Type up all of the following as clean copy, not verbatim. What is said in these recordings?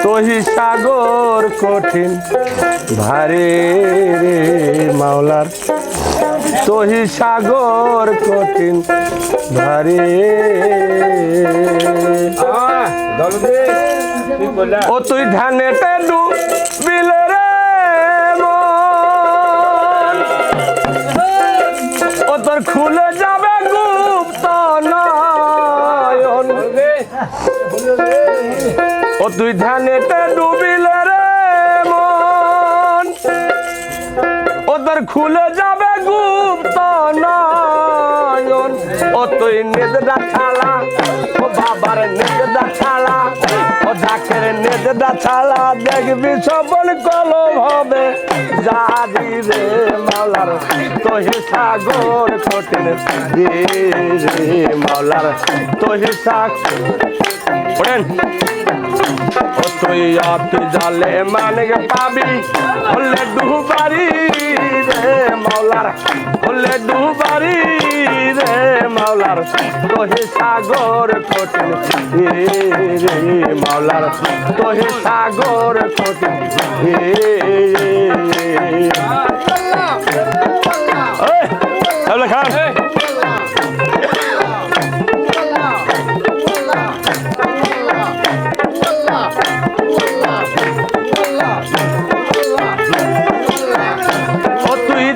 তোহি সাগর কঠিন ভারে রে মাওলার তোহি সাগর কঠিন ভারে ও তুই ধানেতে ডুবিলে রে মন ও তোর খুলে যাবে গুপ্ত নয়ন ও তুই ধানেতে ডুবিলে রে মন ও তোর খুলে যাবে গুপ্ত নয়ন ও তুই নেদা ছালা ও বাবার নেদা ছালা ও ডাকের নেদা ছালা দেখবি সবল কলম হবে জাদি রে মাওলার তোহি সাগর কঠিন রে মাওলার তোহি সাগর পড়েন ও তুই আত জালে মানে পাবি হলে ডুবারি রে মাওলার হলে ডুবারি রে মাওলার তোহি সাগর কঠিন রে মাওলার তোহি সাগর কঠিন রে খান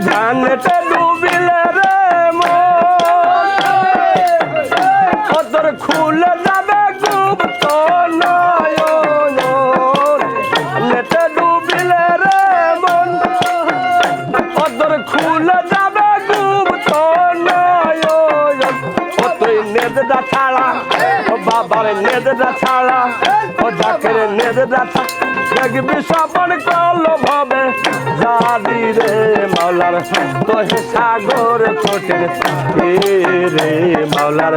ধানেতে ডুবিলে রে মন ও তোর খুলে যাবে গুপ্ত নয়ন নেতে ডুবিলে রে মন ও তোর খুলে যাবে গুপ্ত নয়ন ও তুই নেদা ছাড়া ও বাবার নেদা ছাড়া ও ডাকের নেদা ছাড়া দেখবি সপন কলম হবে জাদি রে মাওলার তোহে সাগর কঠিন রে মাওলার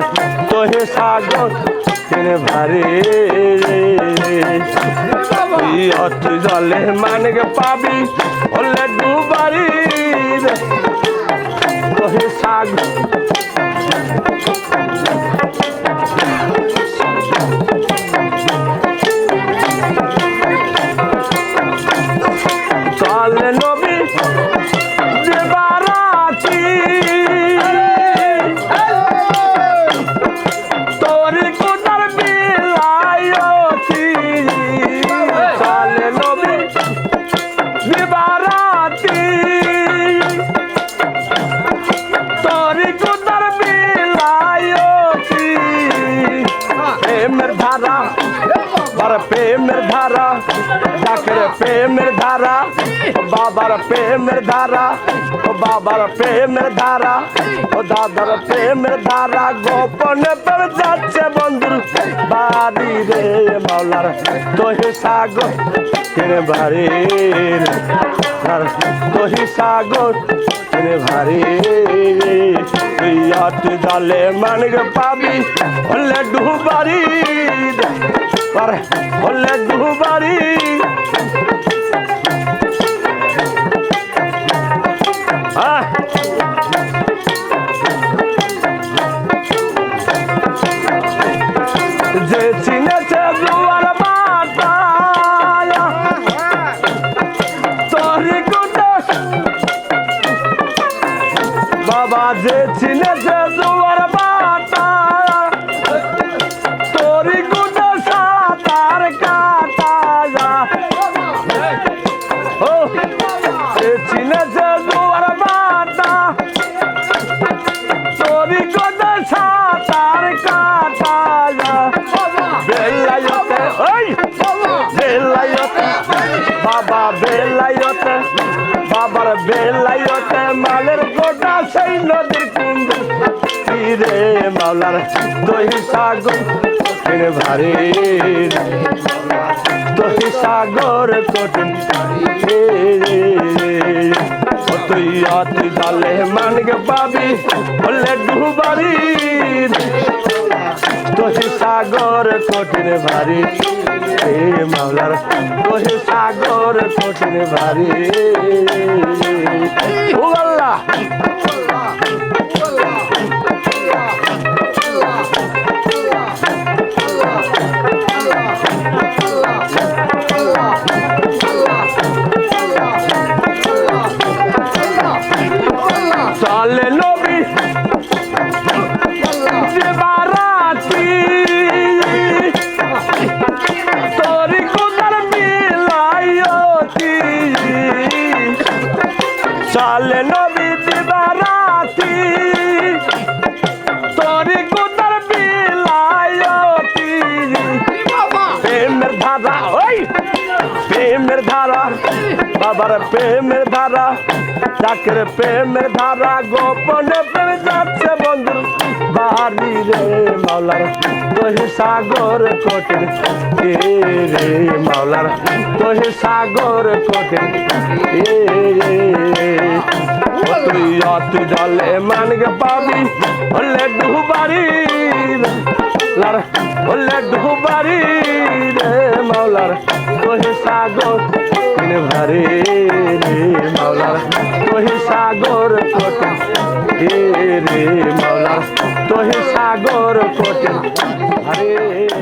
তোহে সাগর কঠিন ভারে তুই অত জলে মানকে পাবি হলে ডুবারি রে তোহে সাগর চলে নবী দেবারাতি তোরি কুদার বিলায়তি চলে নবী দেবারাতি তোরি কুদার বিলায়তি প্রেমের ধারা বার প্রেমের ধারা ডাকের প্রেমের ধারা বাবার প্রেমের ধারা ও বাবার প্রেমের ধারা ও দাদার প্রেমের ধারা গোপনে পর যাচ্ছে বন্ধুর বাড়ি রে মাওলার তোহি সাগর কেনে ভারি তোহি সাগর কেনে ভারি তুই আট জালে মানকে পাবি হলে ডুবারি হলে ডুবারি যে চিনেছে দুয়ার মাতা তোরি কুদস বাবা যে চিনেছে দুয়ার মাতা তোরি কুদস তার কাটা ও যে চিনেছে দুয়ার মাতা তোরি কুদস তার কাটা বেলায়তে ওই বেলায়তে বাবা বেলায়তে বাবার বেলায়তে মালের গোটা সেই নদীর কুণ্ড রে মাওলার তোহি সাগর কঠিন ভারে তোহি সাগর কঠিন তুই আত জালে মানকে পাবি হলে ডুবারি তোহি সাগর কঠিন ভারি মাওলার তোহি সাগর কঠিন ভারি ও আল্লাহ জালে নবী দিবারাতি তোরি কুদার বিলায়তি প্রেমের ধারা ওই প্রেমের ধারা বাবার প্রেমের ধারা চাকরে প্রেমের ধারা গোপনে প্রেম যাচ্ছে বন্ধুর বাড়ি রে মাওলার তোহে সাগর কোটে রে মাওলার তোহে সাগর কোটে তুই অত জলে মানকে পাবি হলে ডুবারি হলে ডুবারি রে মাওলার তোহে সাগর ভারে রে মাওলার তোহে সাগর কোটে রে মাওলার তোহে সাগর কোটে আরে